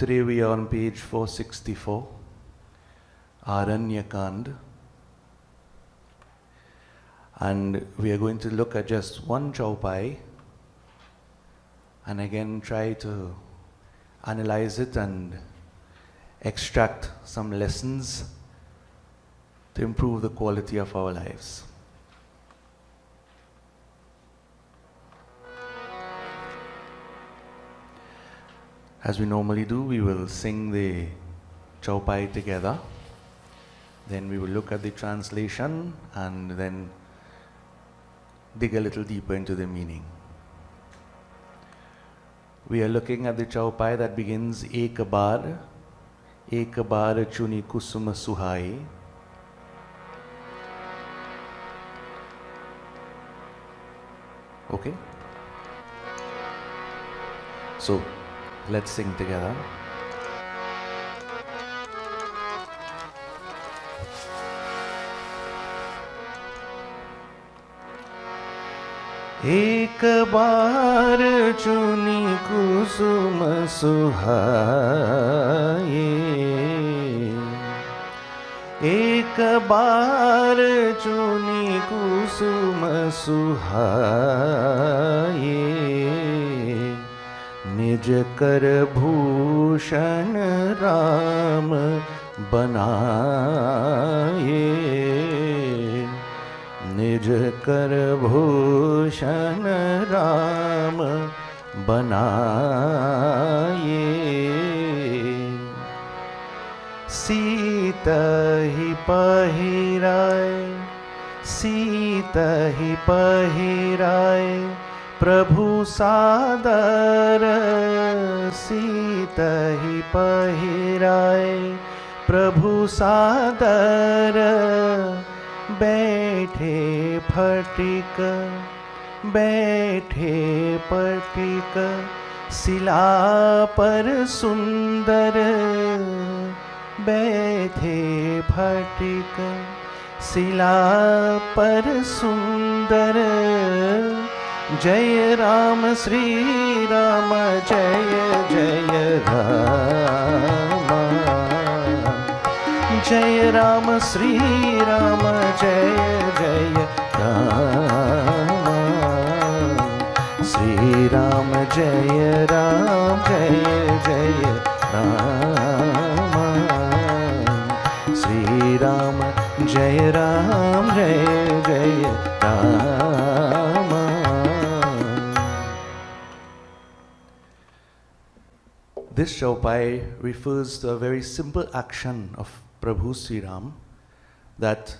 Today we are on page 464, Aranyakand, and we are going to look at just one chaupai and again try to analyze it and extract some lessons to improve the quality of our lives. As we normally do, we will sing the chaupai together. Then we will look at the translation and then dig a little deeper into the meaning. We are looking at the chaupai that begins Ek baar chuni kusuma suhai. Okay? So, let's sing together. एक बार चुनी कुसुम सुहाए, एक बार चुनी कुसुम सुहाए, निज कर भूषण राम बनाए, निज कर भूषण राम बनाए, सीता ही पहिराए, सीता ही पहिराए प्रभु सादर, सीता ही पहिराए प्रभु सादर, बैठे फटिक, बैठे फटिक शिला पर सुंदर, बैठे फटिक शिला पर सुंदर, जय राम श्री राम जय जय राम, जय राम श्री राम जय जय राम, श्री राम जय जय राम, श्री राम जय जय Ram. This chaupai refers to a very simple action of Prabhu Sri Ram that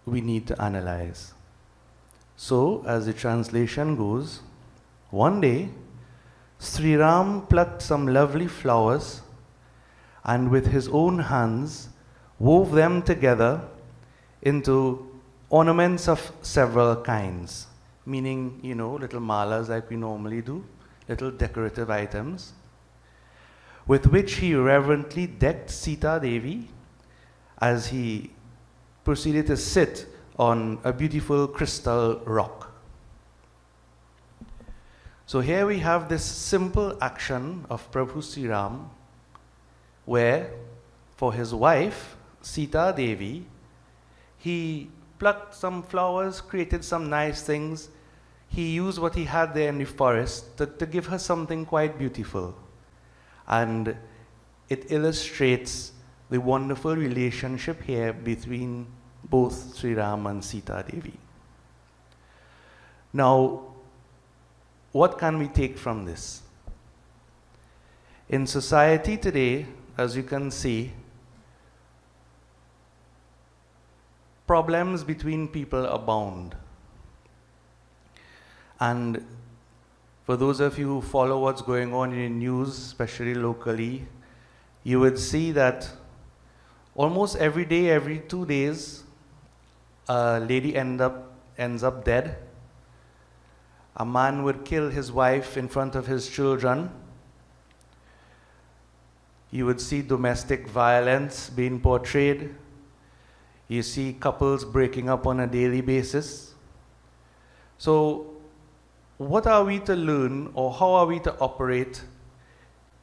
we need to analyze. So, as the translation goes, one day Sri Ram plucked some lovely flowers and with his own hands wove them together into ornaments of several kinds, meaning, little malas like we normally do, little decorative items, with which he reverently decked Sita Devi as he proceeded to sit on a beautiful crystal rock. So here we have this simple action of Prabhu Sri Ram, where for his wife, Sita Devi, he plucked some flowers, created some nice things. He used what he had there in the forest to give her something quite beautiful. And it illustrates the wonderful relationship here between both Sri Ram and Sita Devi. Now, what can we take from this? In society today, as you can see, problems between people abound. And for those of you who follow what's going on in the news, especially locally, you would see that almost every day, every 2 days, a lady ends up dead. A man would kill his wife in front of his children. You would see domestic violence being portrayed. You see couples breaking up on a daily basis. So, what are we to learn, or how are we to operate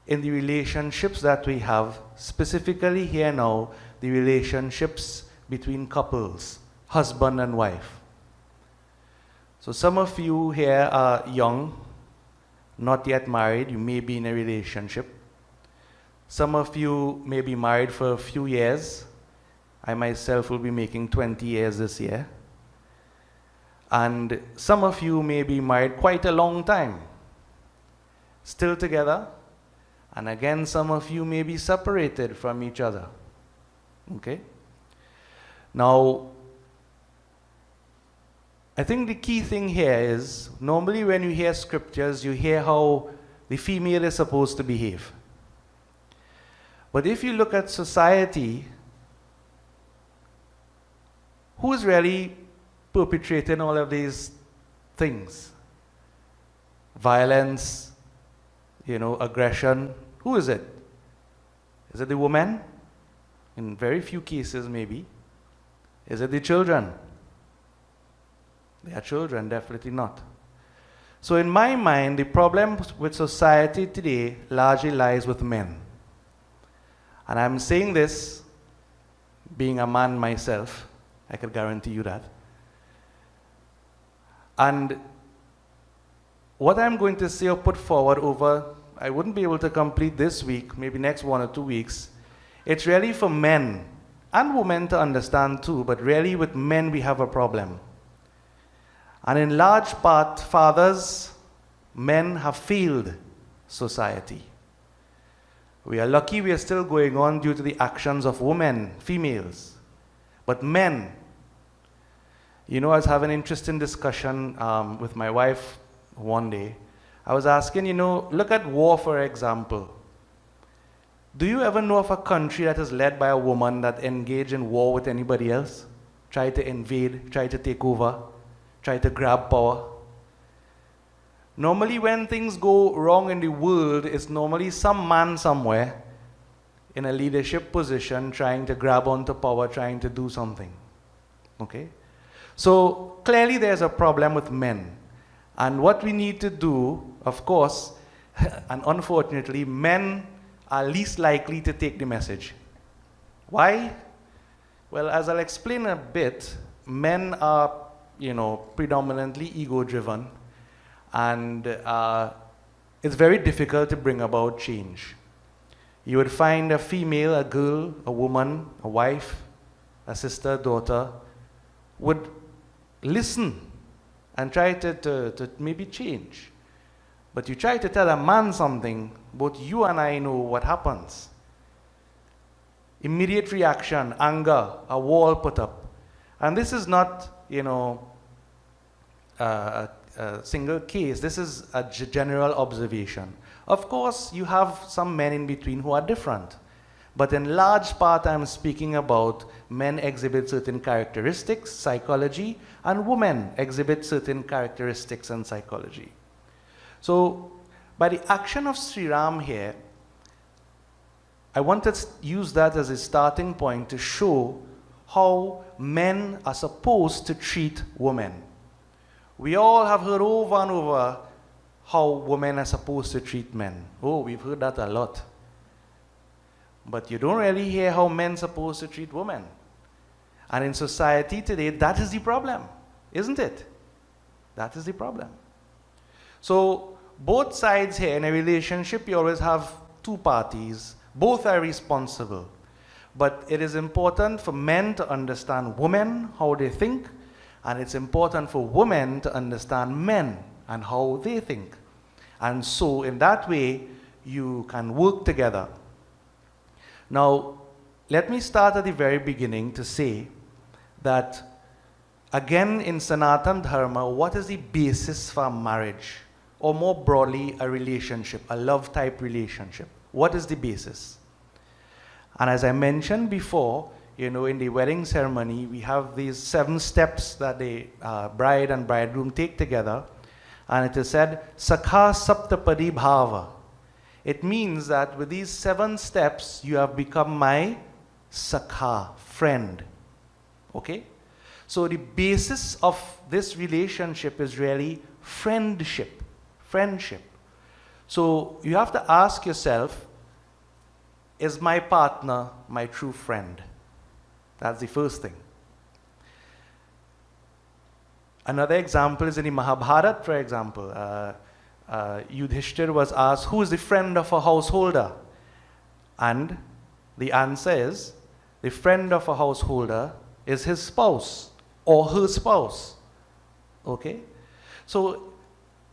in the relationships that we have, specifically here now, the relationships between couples, husband and wife. So some of you here are young, not yet married, you may be in a relationship. Some of you may be married for a few years. I myself will be making 20 years this year. And some of you may be married quite a long time, still together. And again, some of you may be separated from each other. Okay? Now, I think the key thing here is, normally when you hear scriptures, you hear how the female is supposed to behave. But if you look at society, who is really perpetrating all of these things? Violence, aggression. Who is it? Is it the woman? In very few cases, maybe. Is it the children? They are children, definitely not. So in my mind, the problem with society today largely lies with men. And I'm saying this, being a man myself, I can guarantee you that. And what I'm going to say or put forward over, I wouldn't be able to complete this week, maybe next 1 or 2 weeks. It's really for men and women to understand too, but really with men we have a problem. And in large part, fathers, men have failed society. We are lucky we are still going on due to the actions of women, females. But men, I was having an interesting discussion with my wife one day. I was asking, look at war, for example. Do you ever know of a country that is led by a woman that engaged in war with anybody else? Try to invade, try to take over, try to grab power? Normally when things go wrong in the world, it's normally some man somewhere in a leadership position trying to grab onto power, trying to do something. Okay? So clearly there's a problem with men. And what we need to do, of course, and unfortunately, men are least likely to take the message. Why? Well, as I'll explain a bit, men are, predominantly ego-driven. And it's very difficult to bring about change. You would find a female, a girl, a woman, a wife, a sister, daughter, would listen and try to maybe change. But you try to tell a man something, both you and I know what happens. Immediate reaction, anger, a wall put up. And this is not, a single case. This is a general observation. Of course, you have some men in between who are different. But in large part, I'm speaking about men exhibit certain characteristics, psychology, and women exhibit certain characteristics and psychology. So, by the action of Sri Ram here, I want to use that as a starting point to show how men are supposed to treat women. We all have heard over and over how women are supposed to treat men. Oh, we've heard that a lot. But you don't really hear how men are supposed to treat women. And in society today, that is the problem, isn't it? That is the problem. So, both sides here in a relationship, you always have two parties. Both are responsible. But it is important for men to understand women, how they think, and it's important for women to understand men and how they think. And so, in that way, you can work together. Now, let me start at the very beginning to say that, again, in Sanatana Dharma, what is the basis for marriage? Or more broadly, a relationship, a love-type relationship. What is the basis? And as I mentioned before, in the wedding ceremony, we have these 7 steps that the bride and bridegroom take together. And it is said, Sakha Saptapadi Bhava. It means that with these 7 steps, you have become my Sakha, friend. Okay? So the basis of this relationship is really friendship. Friendship. So you have to ask yourself, is my partner my true friend? That's the first thing. Another example is in the Mahabharata, for example. Yudhishthir was asked, who is the friend of a householder? And the answer is, the friend of a householder is his spouse or her spouse. Okay? So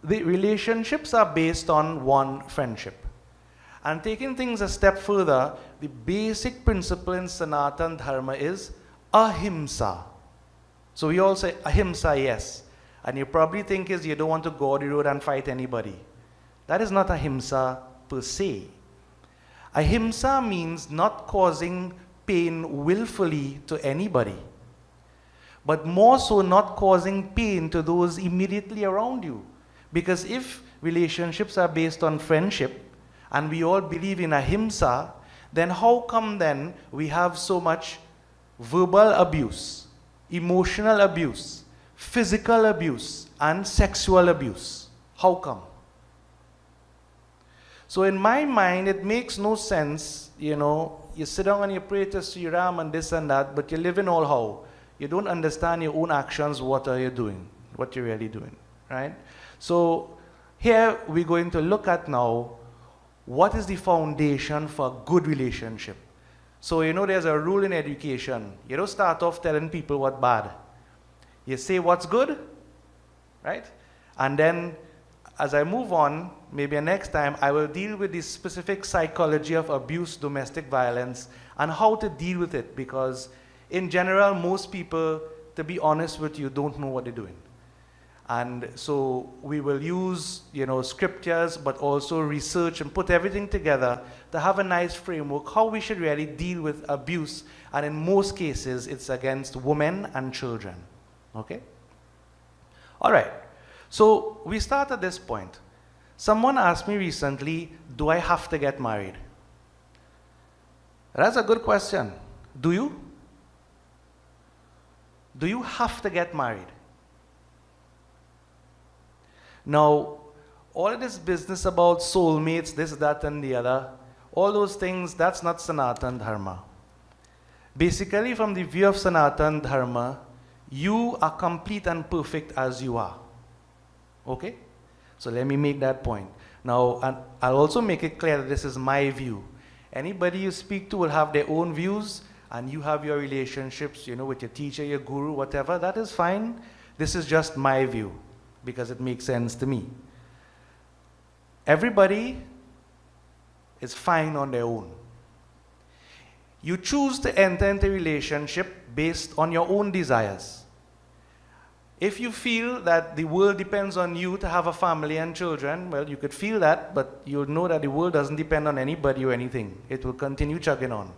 the relationships are based on one, friendship. And taking things a step further, the basic principle in Sanatana Dharma is Ahimsa. So we all say Ahimsa, yes. And you probably think is you don't want to go on the road and fight anybody. That is not Ahimsa per se. Ahimsa means not causing pain willfully to anybody, but more so not causing pain to those immediately around you. Because if relationships are based on friendship, and we all believe in Ahimsa, then how come then we have so much verbal abuse, emotional abuse, physical abuse, and sexual abuse? How come? So in my mind, it makes no sense, you sit down and you pray to Sri Ram and this and that, but you live in all how. You don't understand your own actions, what are you doing, what you're really doing, right? So here we're going to look at now, what is the foundation for a good relationship? So there's a rule in education. You don't start off telling people what's bad. You say what's good, right? And then as I move on, maybe next time, I will deal with the specific psychology of abuse, domestic violence, and how to deal with it. Because in general, most people, to be honest with you, don't know what they're doing. And so we will use, scriptures, but also research and put everything together to have a nice framework, how we should really deal with abuse. And in most cases, it's against women and children. Okay? All right. So we start at this point. Someone asked me recently, do I have to get married? That's a good question. Do you? Do you have to get married? Now, all of this business about soulmates, this, that, and the other, all those things, that's not Sanatana Dharma. Basically, from the view of Sanatana Dharma, you are complete and perfect as you are. Okay? So let me make that point. Now, and I'll also make it clear that this is my view. Anybody you speak to will have their own views, and you have your relationships, with your teacher, your guru, whatever. That is fine. This is just my view, because it makes sense to me. Everybody is fine on their own. You choose to enter into a relationship based on your own desires. If you feel that the world depends on you to have a family and children, well, you could feel that, but you'll know that the world doesn't depend on anybody or anything. It will continue chugging on.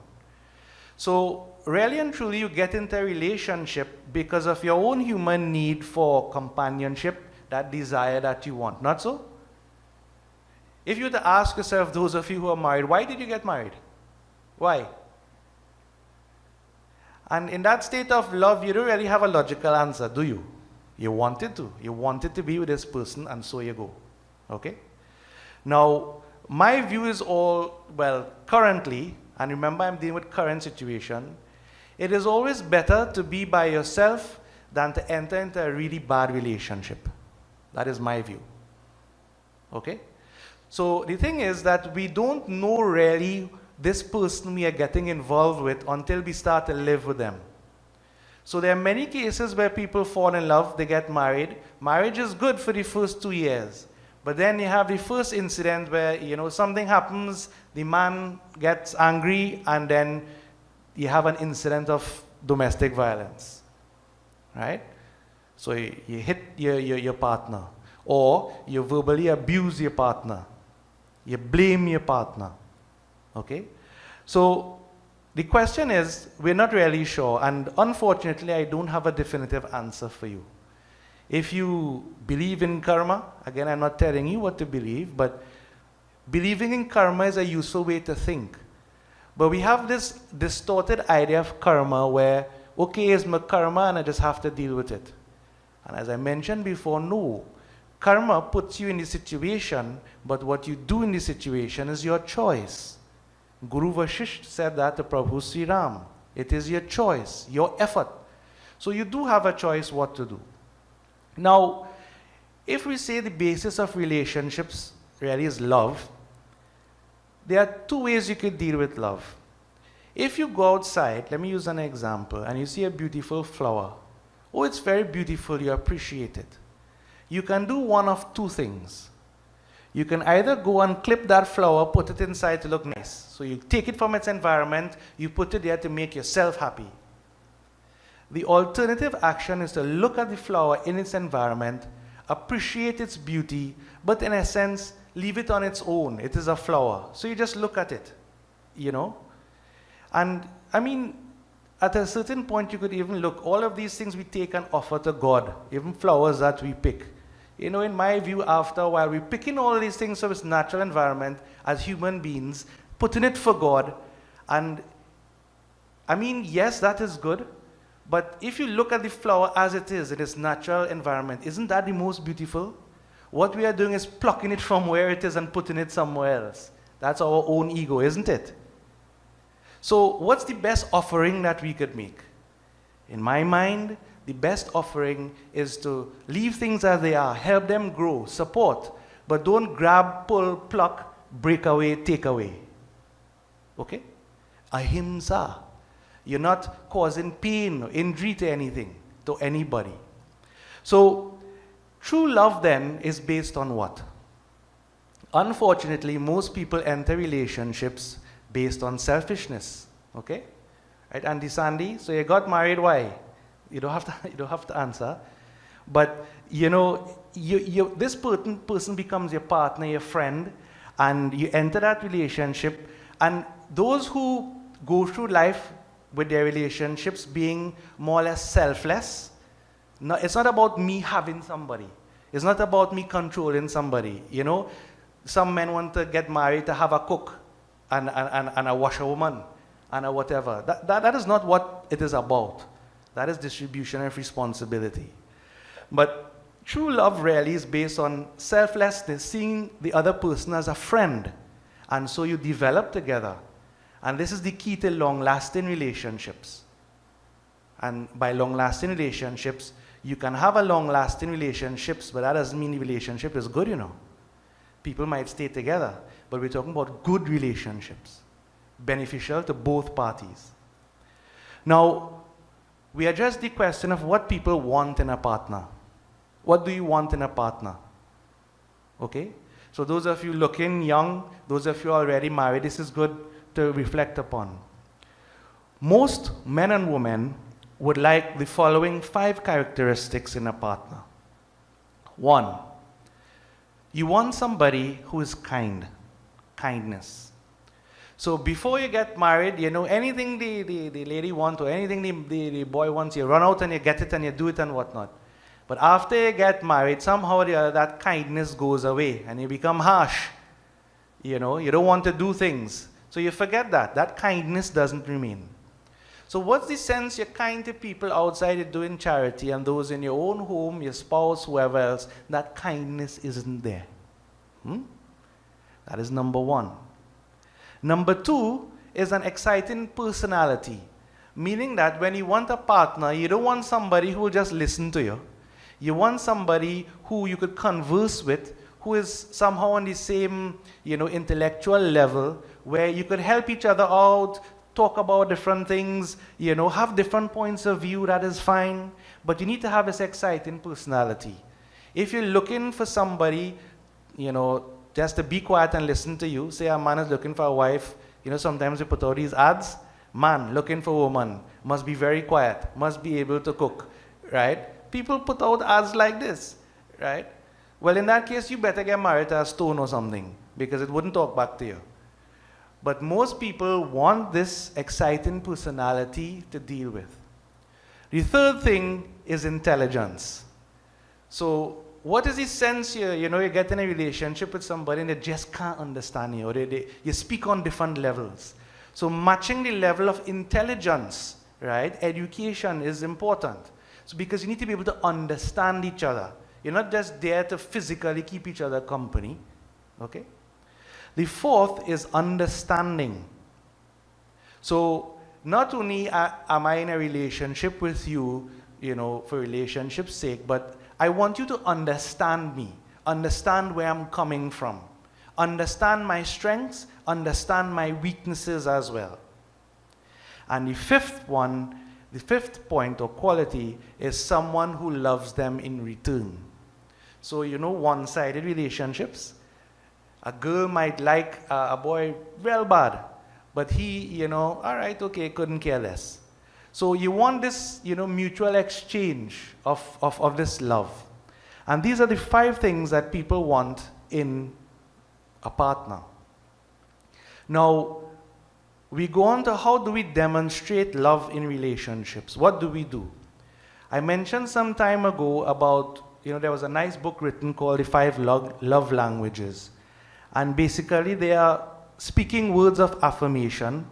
So, really and truly, you get into a relationship because of your own human need for companionship, that desire that you want. Not so? If you were to ask yourself, those of you who are married, why did you get married? Why? And in that state of love, you don't really have a logical answer, do you? You wanted to. You wanted to be with this person, and so you go. Okay? Now, my view is currently, and remember I'm dealing with current situation, it is always better to be by yourself than to enter into a really bad relationship. That is my view. Okay? So the thing is that we don't know really this person we are getting involved with until we start to live with them. So there are many cases where people fall in love, they get married. Marriage is good for the first 2 years. But then you have the first incident where, something happens, the man gets angry, and then you have an incident of domestic violence. Right? So you hit your partner, or you verbally abuse your partner. You blame your partner. Okay? So the question is, we're not really sure, and unfortunately I don't have a definitive answer for you. If you believe in karma, again I'm not telling you what to believe, but believing in karma is a useful way to think. But we have this distorted idea of karma where, okay, it's my karma and I just have to deal with it. And as I mentioned before, no. Karma puts you in the situation, but what you do in the situation is your choice. Guru Vashisht said that to Prabhu Sri Ram. It is your choice, your effort. So you do have a choice what to do. Now, if we say the basis of relationships really is love, there are two ways you could deal with love. If you go outside, let me use an example, and you see a beautiful flower. Oh, it's very beautiful, you appreciate it. You can do one of two things. You can either go and clip that flower, put it inside to look nice. So you take it from its environment, you put it there to make yourself happy. The alternative action is to look at the flower in its environment, appreciate its beauty, but in a sense, leave it on its own. It is a flower. So you just look at it, you know. And I mean, at a certain point, you could even look, all of these things we take and offer to God, even flowers that we pick. You know, in my view, after a while, we're picking all these things from its natural environment as human beings, putting it for God. And I mean, yes, that is good. But if you look at the flower as it is in its natural environment, isn't that the most beautiful? What we are doing is plucking it from where it is and putting it somewhere else. That's our own ego, isn't it? So what's the best offering that we could make? In my mind, the best offering is to leave things as they are, help them grow, support, but don't grab, pull, pluck, break away, take away. Okay? Ahimsa. You're not causing pain or injury to anything, to anybody. So, true love then is based on what? Unfortunately, most people enter relationships based on selfishness. Okay? Right, Andy Sandy? So you got married, why? You don't have to answer. But, you know, this person becomes your partner, your friend, and you enter that relationship. And those who go through life with their relationships being more or less selfless, no, it's not about me having somebody. It's not about me controlling somebody. You know, some men want to get married to have a cook and a washerwoman and a whatever. That is not what it is about. That is distribution of responsibility. But true love really is based on selflessness, seeing the other person as a friend. And so you develop together. And this is the key to long-lasting relationships. And by long-lasting relationships, you can have a long-lasting relationships, but that doesn't mean the relationship is good, you know. People might stay together, but we're talking about good relationships, beneficial to both parties. Now, we address the question of what people want in a partner. What do you want in a partner? Okay? So those of you looking young, those of you already married, this is good to reflect upon. Most men and women would like the following 5 characteristics in a partner. 1, you want somebody who is kind. Kindness. So before you get married, you know, anything the lady wants or anything the boy wants, you run out and you get it and you do it and whatnot. But after you get married, somehow or the other, that kindness goes away and you become harsh. You know, you don't want to do things. So you forget that. That kindness doesn't remain. So what's the sense you're kind to people outside, you're doing charity, and those in your own home, your spouse, whoever else, that kindness isn't there. That is number 1. Number 2 is an exciting personality. Meaning that when you want a partner, you don't want somebody who will just listen to you. You want somebody who you could converse with, who is somehow on the same, you know, intellectual level, where you could help each other out, talk about different things, you know, have different points of view, that is fine. But you need to have this exciting personality. If you're looking for somebody, you know, just to be quiet and listen to you, say a man is looking for a wife, you know, sometimes we put out these ads, man looking for a woman, must be very quiet, must be able to cook, right? People put out ads like this, right? Well, in that case, you better get married to a stone or something, because it wouldn't talk back to you. But most people want this exciting personality to deal with. The third thing is intelligence. So what is the sense you know, you get in a relationship with somebody and they just can't understand you, or you speak on different levels. So matching the level of intelligence, right, education is important. So because you need to be able to understand each other. You're not just there to physically keep each other company. Okay? The fourth is understanding. So not only am I in a relationship with you, for relationship's sake, but I want you to understand me, understand where I'm coming from, understand my strengths, understand my weaknesses as well. And the fifth point or quality is someone who loves them in return. So, one-sided relationships, a girl might like a boy real bad, but he, all right, okay, couldn't care less. So you want this, mutual exchange of this love. And these are the 5 things that people want in a partner. Now, we go on to how do we demonstrate love in relationships? What do we do? I mentioned some time ago about, there was a nice book written called The 5 Love Languages. And basically they are speaking words of affirmation,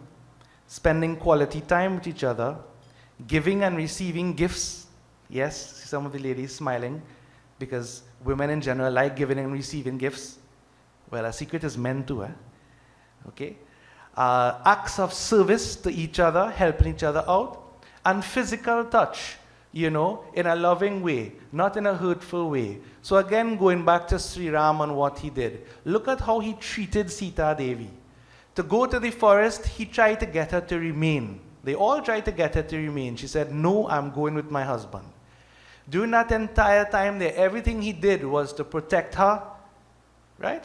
spending quality time with each other, giving and receiving gifts. Yes, some of the ladies smiling because women in general like giving and receiving gifts. Well, a secret is men too, Okay? Acts of service to each other, helping each other out, and physical touch, in a loving way, not in a hurtful way. So again, going back to Sri Rama and what he did, look at how he treated Sita Devi. To go to the forest, he tried to get her to remain. They all tried to get her to remain. She said, no, I'm going with my husband. During that entire time there, everything he did was to protect her, right?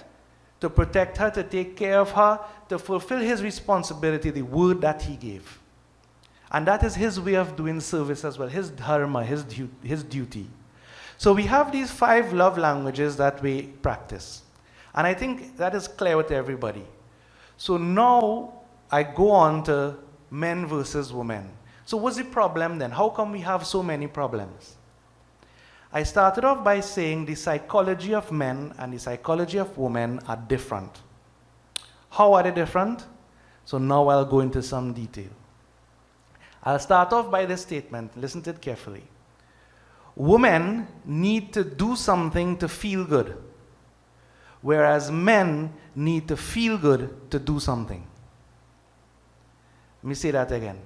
To protect her, to take care of her, to fulfill his responsibility, the word that he gave. And that is his way of doing service as well, his dharma, his duty. So we have these 5 love languages that we practice. And I think that is clear with everybody. So now I go on to men versus women. So what's the problem then? How come we have so many problems? I started off by saying the psychology of men and the psychology of women are different. How are they different? So now I'll go into some detail. I'll start off by this statement. Listen to it carefully. Women need to do something to feel good, whereas men need to feel good to do something. Let me say that again.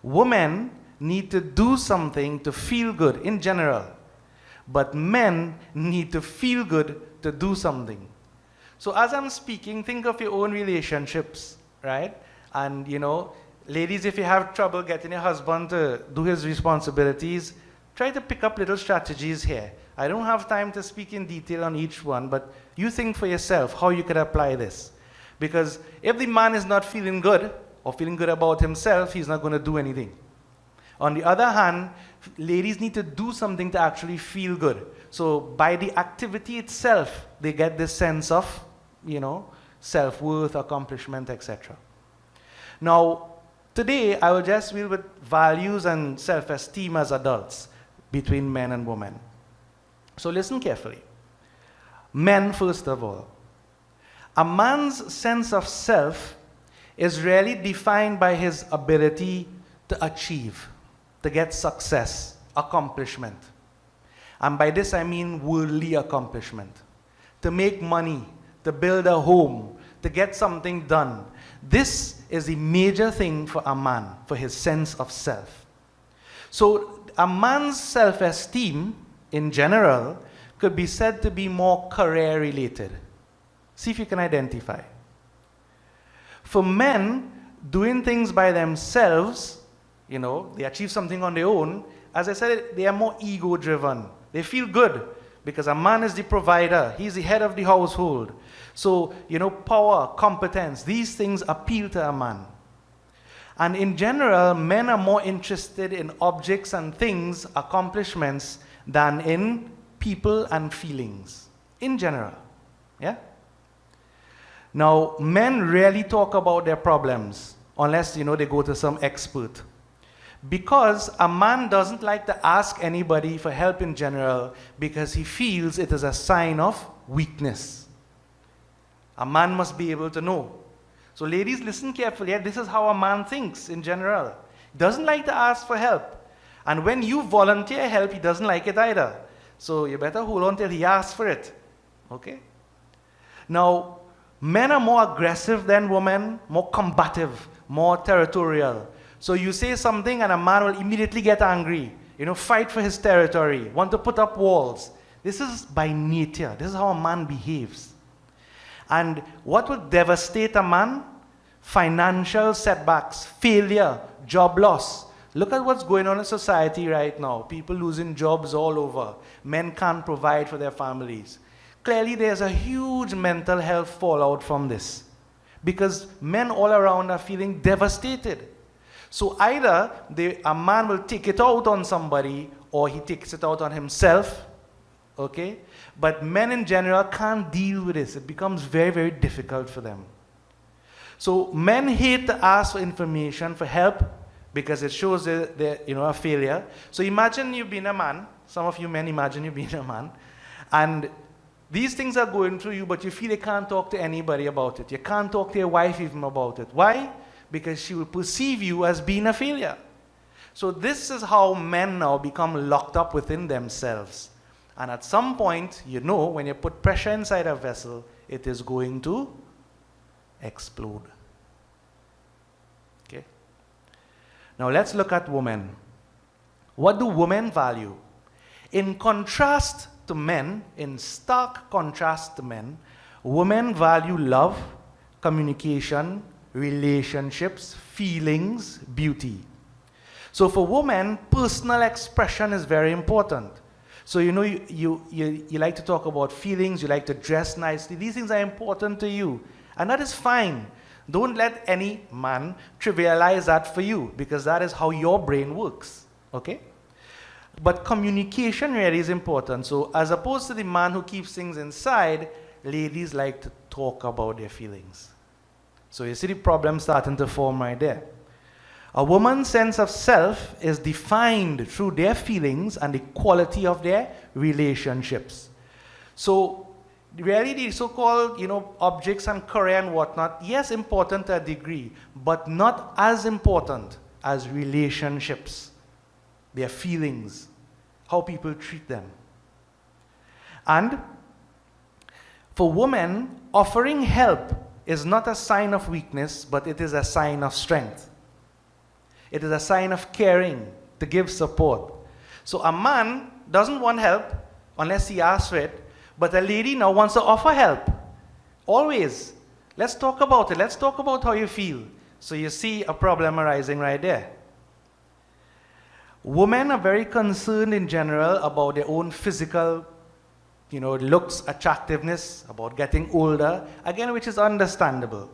Women need to do something to feel good in general, but men need to feel good to do something. So as I'm speaking, think of your own relationships, right? And ladies, if you have trouble getting your husband to do his responsibilities, try to pick up little strategies here. I don't have time to speak in detail on each one, but you think for yourself how you could apply this. Because if the man is not feeling good, or feeling good about himself, he's not going to do anything. On the other hand, ladies need to do something to actually feel good. So by the activity itself, they get this sense of, self-worth, accomplishment, etc. Now, today, I will just deal with values and self-esteem as adults between men and women. So listen carefully. Men, first of all. A man's sense of self is really defined by his ability to achieve, to get success, accomplishment. And by this I mean worldly accomplishment. To make money, to build a home, to get something done. This is the major thing for a man, for his sense of self. So a man's self-esteem, in general, could be said to be more career-related. See if you can identify. For men, doing things by themselves, they achieve something on their own, as I said, they are more ego-driven. They feel good because a man is the provider. He's the head of the household. So, power, competence, these things appeal to a man. And in general, men are more interested in objects and things, accomplishments, than in people and feelings. In general. Yeah? Now, men rarely talk about their problems unless, they go to some expert. Because a man doesn't like to ask anybody for help in general because he feels it is a sign of weakness. A man must be able to know. So ladies, listen carefully. This is how a man thinks in general. He doesn't like to ask for help. And when you volunteer help, he doesn't like it either. So you better hold on till he asks for it. Okay? Now, men are more aggressive than women, more combative, more territorial. So you say something and a man will immediately get angry, fight for his territory, want to put up walls. This is by nature. This is how a man behaves. And what will devastate a man? Financial setbacks, failure, job loss. Look at what's going on in society right now. People losing jobs all over. Men can't provide for their families. Clearly, there's a huge mental health fallout from this. Because men all around are feeling devastated. So either a man will take it out on somebody, or he takes it out on himself. Okay? But men in general can't deal with this. It becomes very, very difficult for them. So men hate to ask for information, for help, because it shows they're a failure. So imagine you being a man. Some of you men imagine you being a man. And these things are going through you, but you feel you can't talk to anybody about it. You can't talk to your wife even about it. Why? Because she will perceive you as being a failure. So this is how men now become locked up within themselves. And at some point, when you put pressure inside a vessel, it is going to explode. Okay? Now let's look at women. What do women value? In contrast to men, in stark contrast to men, women value love, communication, relationships, feelings, beauty. So for women, personal expression is very important. So you like to talk about feelings, you like to dress nicely. These things are important to you. And that is fine. Don't let any man trivialize that for you, because that is how your brain works. Okay? But communication really is important. So as opposed to the man who keeps things inside, ladies like to talk about their feelings. So you see the problem starting to form right there. A woman's sense of self is defined through their feelings and the quality of their relationships. So really the so-called, objects and career and whatnot, yes, important to a degree, but not as important as relationships, their feelings, how people treat them. And for women, offering help is not a sign of weakness, but it is a sign of strength. It is a sign of caring, to give support. So a man doesn't want help unless he asks for it, but a lady now wants to offer help. Always. Let's talk about it. Let's talk about how you feel. So you see a problem arising right there. Women are very concerned in general about their own physical, looks, attractiveness, about getting older, again, which is understandable.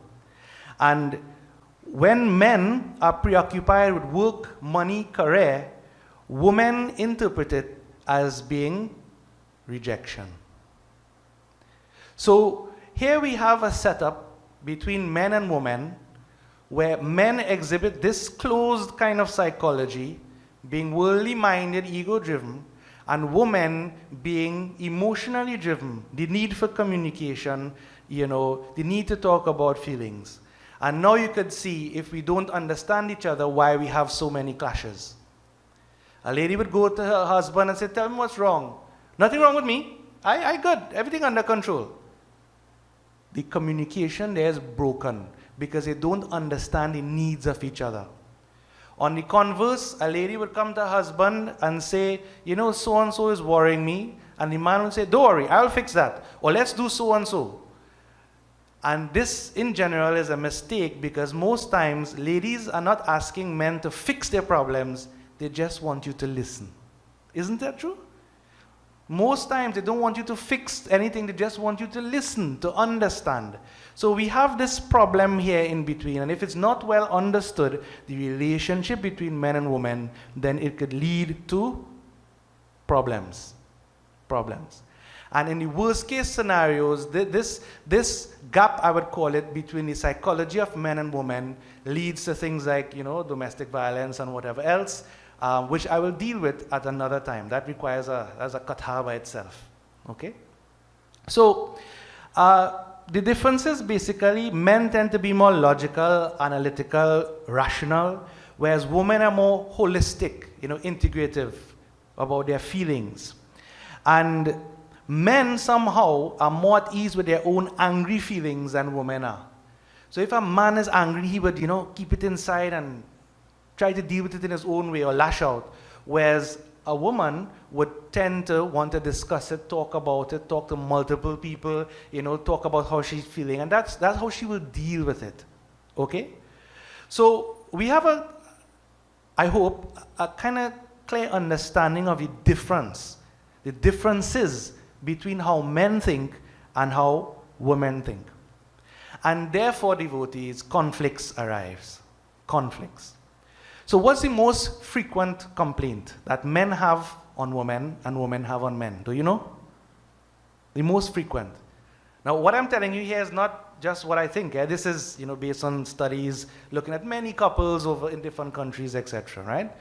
And when men are preoccupied with work, money, career, women interpret it as being rejection. So here we have a setup between men and women where men exhibit this closed kind of psychology, being worldly minded, ego driven, and women being emotionally driven, the need for communication, the need to talk about feelings. And now you could see, if we don't understand each other, why we have so many clashes. A lady would go to her husband and say, tell me what's wrong. Nothing wrong with me. I good. Everything under control. The communication there is broken because they don't understand the needs of each other. On the converse, a lady would come to her husband and say, so-and-so is worrying me. And the man would say, don't worry, I'll fix that. Or let's do so-and-so. And this, in general, is a mistake because most times, ladies are not asking men to fix their problems. They just want you to listen. Isn't that true? Most times, they don't want you to fix anything. They just want you to listen, to understand. So we have this problem here in between. And if it's not well understood, the relationship between men and women, then it could lead to problems. And in the worst case scenarios, this gap, I would call it, between the psychology of men and women leads to things like, domestic violence and whatever else, which I will deal with at another time. That requires a katha by itself. Okay? So, the differences basically, men tend to be more logical, analytical, rational, whereas women are more holistic, integrative about their feelings. And men somehow are more at ease with their own angry feelings than women are. So if a man is angry, he would, keep it inside and try to deal with it in his own way or lash out. Whereas a woman would tend to want to discuss it, talk about it, talk to multiple people, talk about how she's feeling. And that's how she will deal with it. Okay? So we have I hope, a kind of clear understanding of the differences between how men think and how women think. And therefore, devotees, conflicts arise. Conflicts. So what's the most frequent complaint that men have on women and women have on men? Do you know? The most frequent. Now, what I'm telling you here is not just what I think. This is, based on studies, looking at many couples over in different countries, etc. Right?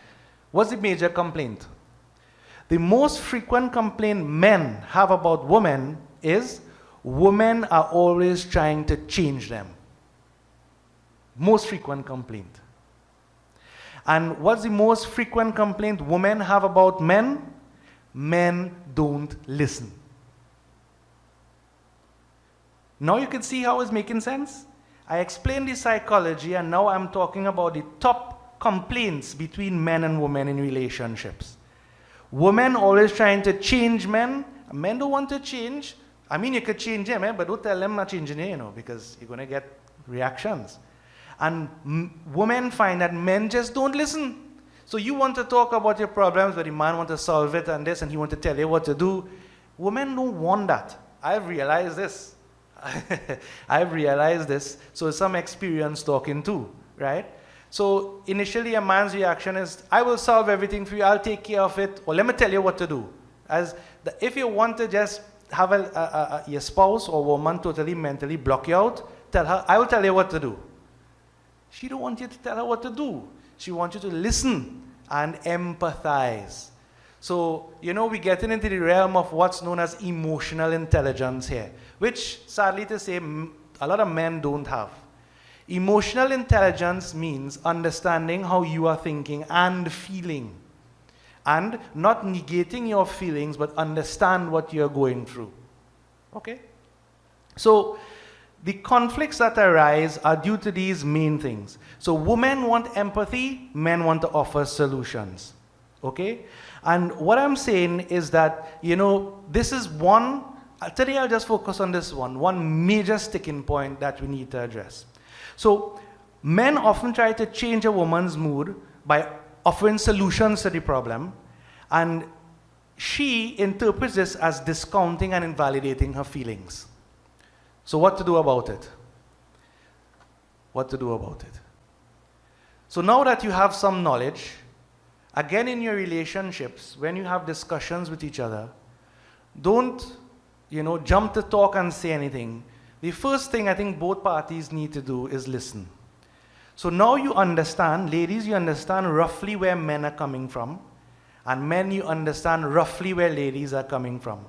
What's the major complaint? The most frequent complaint men have about women is women are always trying to change them. Most frequent complaint. And what's the most frequent complaint women have about men? Men don't listen. Now you can see how it's making sense? I explained the psychology, and now I'm talking about the top complaints between men and women in relationships. Women always trying to change men. Men don't want to change. I mean, you could change them, but don't tell them not changing you, because you're going to get reactions. And women find that men just don't listen. So you want to talk about your problems, but the man wants to solve it and this, and he wants to tell you what to do. Women don't want that. I've realized this. I've realized this. So it's some experience talking too, right? So initially a man's reaction is, I will solve everything for you, I'll take care of it, or let me tell you what to do. If you want to just have your spouse or woman totally mentally block you out, tell her, I will tell you what to do. She don't want you to tell her what to do. She wants you to listen and empathize. So, we're getting into the realm of what's known as emotional intelligence here, which, sadly to say, a lot of men don't have. Emotional intelligence means understanding how you are thinking and feeling. And not negating your feelings, but understand what you're going through. Okay? So, the conflicts that arise are due to these main things. So women want empathy, men want to offer solutions. Okay? And what I'm saying is that, this is today I'll just focus on this one major sticking point that we need to address. So men often try to change a woman's mood by offering solutions to the problem, and she interprets this as discounting and invalidating her feelings. So what to do about it? What to do about it? So now that you have some knowledge, again in your relationships, when you have discussions with each other, don't, jump to talk and say anything. The first thing I think both parties need to do is listen. So now you understand, ladies, you understand roughly where men are coming from, and men, you understand roughly where ladies are coming from.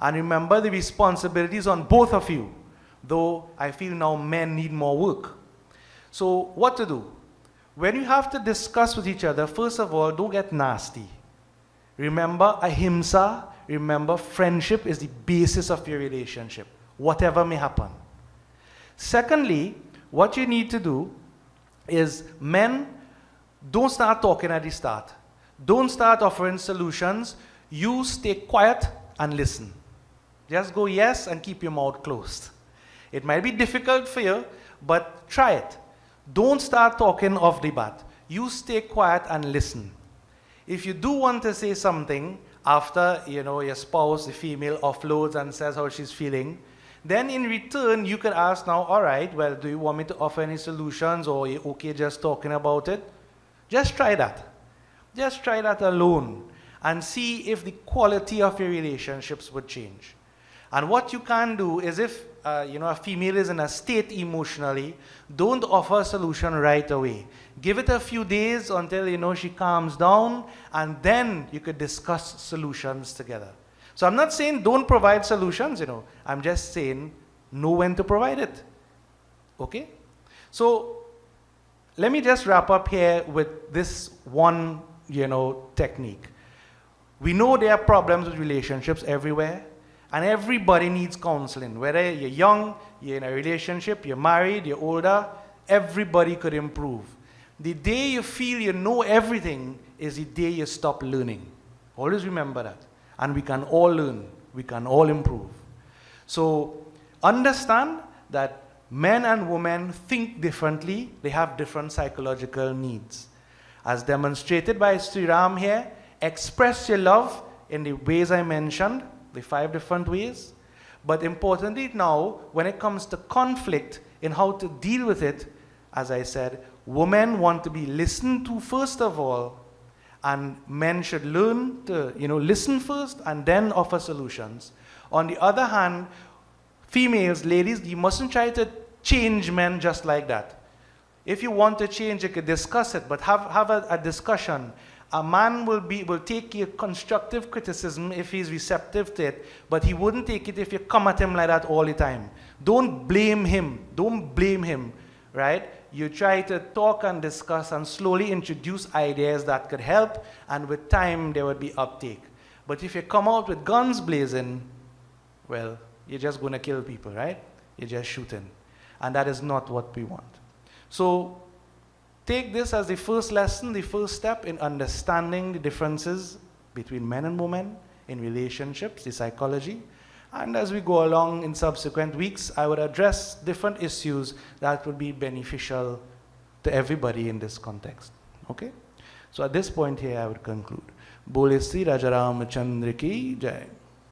And remember, the responsibility is on both of you. Though I feel now men need more work. So what to do? When you have to discuss with each other, first of all, don't get nasty. Remember Ahimsa, remember friendship is the basis of your relationship, whatever may happen. Secondly, what you need to do is, men, don't start talking at the start. Don't start offering solutions. You stay quiet and listen. Just go yes and keep your mouth closed. It might be difficult for you, but try it. Don't start talking off the bat. You stay quiet and listen. If you do want to say something after, your spouse, the female, offloads and says how she's feeling, then in return, you could ask now, all right, well, do you want me to offer any solutions, or are you okay just talking about it? Just try that. Just try that alone and see if the quality of your relationships would change. And what you can do is, if a female is in a state emotionally, don't offer a solution right away. Give it a few days until she calms down, and then you could discuss solutions together. So I'm not saying don't provide solutions, I'm just saying know when to provide it. Okay? So let me just wrap up here with this one, technique. We know there are problems with relationships everywhere, and everybody needs counseling. Whether you're young, you're in a relationship, you're married, you're older, everybody could improve. The day you feel you know everything is the day you stop learning. Always remember that. And we can all learn. We can all improve. So understand that men and women think differently. They have different psychological needs. As demonstrated by Sri Ram here, express your love in the ways I mentioned, the 5 different ways. But importantly now, when it comes to conflict and how to deal with it, as I said, women want to be listened to first of all, and men should learn to, listen first and then offer solutions. On the other hand, females, ladies, you mustn't try to change men just like that. If you want to change, you could discuss it, but have a discussion. A man will take your constructive criticism if he's receptive to it, but he wouldn't take it if you come at him like that all the time. Don't blame him. Don't blame him, right? You try to talk and discuss and slowly introduce ideas that could help, and with time there would be uptake. But if you come out with guns blazing, well, you're just going to kill people, right? You're just shooting. And that is not what we want. So take this as the first lesson, the first step in understanding the differences between men and women in relationships, the psychology. And as we go along in subsequent weeks, I would address different issues that would be beneficial to everybody in this context. Okay? So at this point here, I would conclude. Bole Sri Raja Ramachandra ki Jai.